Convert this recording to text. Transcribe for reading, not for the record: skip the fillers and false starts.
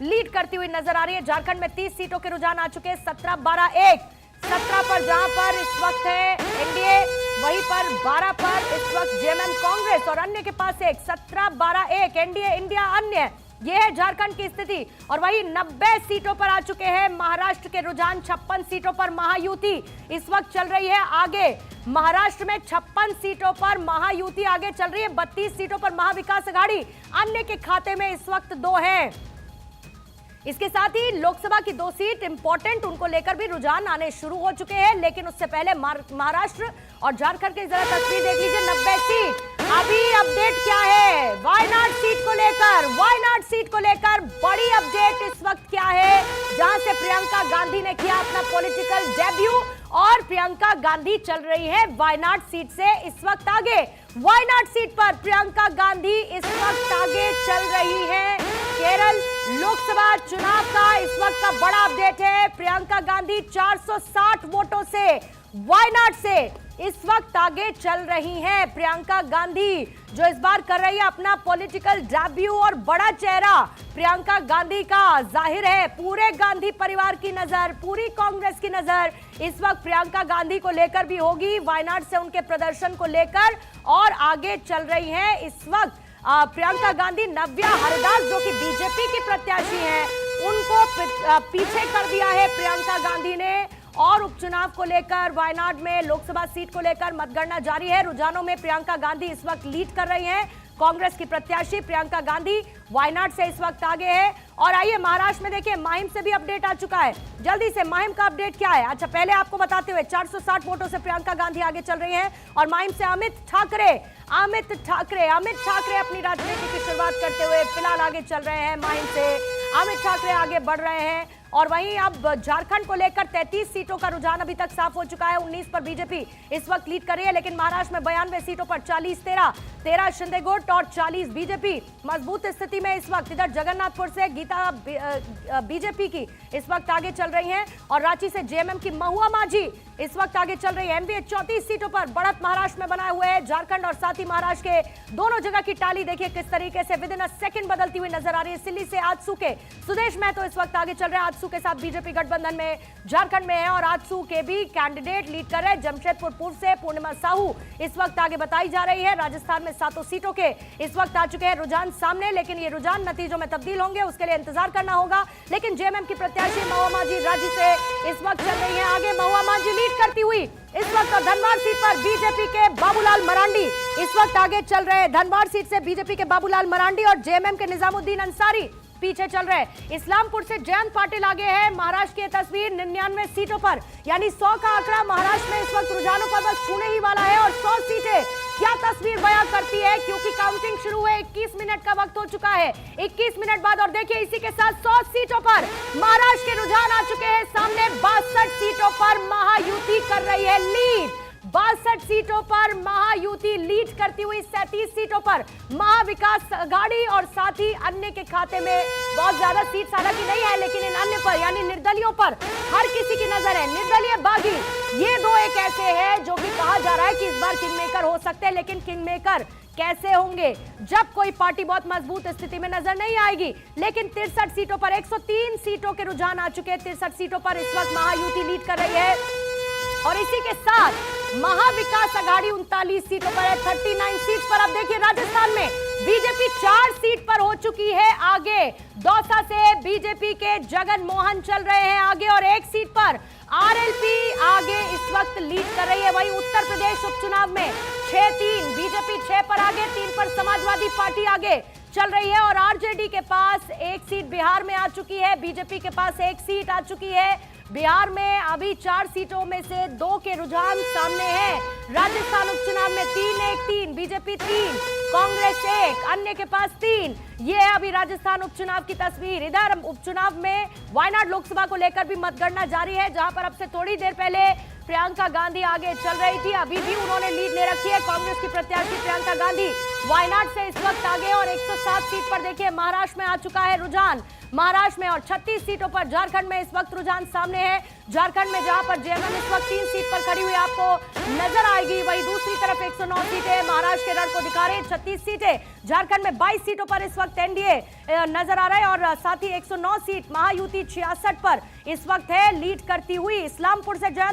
Lead करती हुई नजर आ रही है। झारखंड में 30 सीटों के रुझान आ चुके हैं, 17-12-1। 17 पर जहां पर इस वक्त है एनडीए, वहीं पर 12 पर इस वक्त जेएमएम कांग्रेस और अन्य के पास एक। 17-12-1 एनडीए इंडिया अन्य, ये है झारखंड की स्थिति। और वही 90 सीटों पर आ चुके हैं महाराष्ट्र के रुझान। 56 सीटों पर महायुति इस वक्त चल रही है आगे। महाराष्ट्र में 56 सीटों पर महायुति आगे चल रही है। 32 सीटों पर महाविकास आघाड़ी, अन्य के खाते में इस वक्त 2 है। इसके साथ ही लोकसभा की 2 सीट इंपॉर्टेंट, उनको लेकर भी रुझान आने शुरू हो चुके हैं। लेकिन उससे पहले महाराष्ट्र और झारखंड की जरा तस्वीर देख लीजिए। 90 सीट, अभी अपडेट क्या है वायनाड सीट को लेकर? वायनाड सीट को लेकर बड़ी अपडेट इस वक्त क्या है, जहां से प्रियंका गांधी ने किया अपना पॉलिटिकल डेब्यू और प्रियंका गांधी चल रही है वायनाड सीट से इस वक्त आगे। वायनाड सीट पर प्रियंका गांधी इस वक्त आगे चल रही है। केरल लोकसभा चुनाव का इस वक्त का बड़ा अपडेट है। प्रियंका गांधी 460 वोटों से वायनाड से इस वक्त आगे चल रही हैं। प्रियंका गांधी जो इस बार कर रही है अपना पॉलिटिकल डेब्यू, और बड़ा चेहरा प्रियंका गांधी का जाहिर है। पूरे गांधी परिवार की नजर, पूरी कांग्रेस की नजर इस वक्त प्रियंका गांधी को लेकर भी होगी, वायनाड से उनके प्रदर्शन को लेकर, और आगे चल रही हैं इस वक्त प्रियंका गांधी। नव्या हरदास जो कि बीजेपी की प्रत्याशी हैं, उनको पीछे कर दिया है प्रियंका गांधी ने। और उपचुनाव को लेकर वायनाड में लोकसभा सीट को लेकर मतगणना जारी है। रुझानों में प्रियंका गांधी इस वक्त लीड कर रही हैं। कांग्रेस की प्रत्याशी प्रियंका गांधी वायनाड से इस वक्त आगे है। और आइए महाराष्ट्र में देखिए, माहिम से भी अपडेट आ चुका है। जल्दी से माहिम का अपडेट क्या है? अच्छा, पहले आपको बताते हुए 460 वोटों से प्रियंका गांधी आगे चल रही हैं। और माहिम से अमित ठाकरे अपनी राजनीति की शुरुआत करते हुए फिलहाल आगे चल रहे हैं। माहिम से अमित ठाकरे आगे बढ़ रहे हैं। और वहीं अब झारखंड को लेकर 33 सीटों का रुझान अभी तक साफ हो चुका है। 19 पर बीजेपी इस वक्त लीड कर रही है, लेकिन महाराष्ट्र में 92 सीटों पर 40-13 शिंदे गुट और 40 बीजेपी मजबूत स्थिति में इस वक्त। इधर जगन्नाथपुर से गीता बीजेपी की इस वक्त आगे चल रही हैं, और रांची से जेएमएम की महुआ माझी इस वक्त आगे चल रही है। एमवीए 34 सीटों पर बढ़त महाराष्ट्र में बनाए हुए है। झारखंड और साथ ही महाराष्ट्र के दोनों जगह की टाली देखिए किस तरीके से विद इन अ सेकंड बदलती हुई नजर आ रही है। सिल्ली से आजसू के सुदेश महतो इस वक्त आगे चल रहे हैं। आजसू के साथ बीजेपी गठबंधन में झारखंड में है, और आजसू के भी कैंडिडेट लीड कर रहे हैं। जमशेदपुर पूर्व से पूर्णिमा साहू इस वक्त आगे बताई जा रही है। राजस्थान में 7 सीटों के इस वक्त आ चुके हैं रुझान सामने, लेकिन ये रुझान नतीजों में तब्दील होंगे, उसके लिए इंतजार करना होगा। लेकिन जेएमएम की प्रत्याशी महुआ माझी रांची से इस वक्त चल रही है आगे। महुआ माझी लीड करती हुई इस वक्त। और धनबाद सीट पर बीजेपी के बाबूलाल मरांडी इस वक्त आगे चल रहे हैं। धनबाद सीट से बीजेपी के बाबूलाल मरांडी और जेएमएम के निजामुद्दीन अंसारी पीछे चल रहे हैं। इस्लामपुर से जयंत पाटिल आगे है। महाराष्ट्र की तस्वीर 99 सीटों पर, यानी 100 का आंकड़ा महाराष्ट्र में इस वक्त रुझानों पर बस छूने ही वाला है। और 100 सीटें क्या तस्वीर बयां करती है, क्योंकि काउंटिंग शुरू हुए 21 मिनट का वक्त हो चुका है। 21 मिनट बाद, और देखिए इसी के साथ 100 सीटों पर महाराष्ट्र के रुझान आ चुके हैं सामने। 62 सीटों पर महायुति कर रही है लीड। 62 सीटों पर महायुति लीड करती हुई। 37 सीटों पर महाविकास आघाड़ी और साथ ही अन्य के खाते में बहुत ज्यादा सीट हालांकि नहीं है, लेकिन इन अन्य पर यानी निर्दलियों पर हर किसी की नजर है। निर्दलीय बागी ये 2 एक ऐसे हैं जो कि कहा जा रहा है कि इस बार किंगमेकर हो सकते हैं, लेकिन किंगमेकर कैसे होंगे जब कोई पार्टी बहुत मजबूत स्थिति में नजर नहीं आएगी। लेकिन 63 सीटों पर 103 सीटों के रुझान आ चुके हैं। 63 सीटों पर इस वक्त महायुति लीड कर रही है। और इसी के साथ महाविकास आघाड़ी 39 सीटों पर है। 39 सीट पर अब देखिए राजस्थान में बीजेपी 4 सीट पर हो चुकी है आगे। दौसा से बीजेपी के जगन मोहन चल रहे हैं आगे, और 1 सीट पर आरएलपी आगे इस वक्त लीड कर रही है। वहीं उत्तर प्रदेश उपचुनाव में 6-3 बीजेपी 6 पर आगे, 3 पर समाजवादी पार्टी आगे चल रही है। और आरजेडी के पास 1 सीट बिहार में आ चुकी है। बीजेपी के पास 1 सीट आ चुकी है। बिहार में अभी 4 सीटों में से 2 के रुझान सामने हैं। राजस्थान उपचुनाव में 3-1-3 बीजेपी 3 कांग्रेस 1, अन्य के पास 3। ये है अभी राजस्थान उपचुनाव की तस्वीर। इधर उपचुनाव में वायनाड लोकसभा को लेकर भी मतगणना जारी है, जहां पर अब से थोड़ी देर पहले प्रियंका गांधी आगे चल रही थी। अभी भी उन्होंने लीड ले रखी है। कांग्रेस की प्रत्याशी प्रियंका गांधी वायनाड से इस वक्त आगे और 107 सीट पर देखिए महाराष्ट्र में आ चुका है रुझान। महाराष्ट्र में और 36 सीटों पर झारखंड में इस वक्त रुझान सामने है। झारखंड में जहां पर जेएमएम इस वक्त 3 सीट पर खड़ी हुई आपको नजर आएगी, वहीं दूसरी तरफ 109 सीटें महाराष्ट्र के रण को दिखा रहे, 36 सीटें झारखंड में 22 सीटों पर इस वक्त एनडीए नजर आ रहा है और साथ ही 109 सीट महायुति 66 पर इस वक्त है लीड करती हुई। इस्लामपुर से जयंत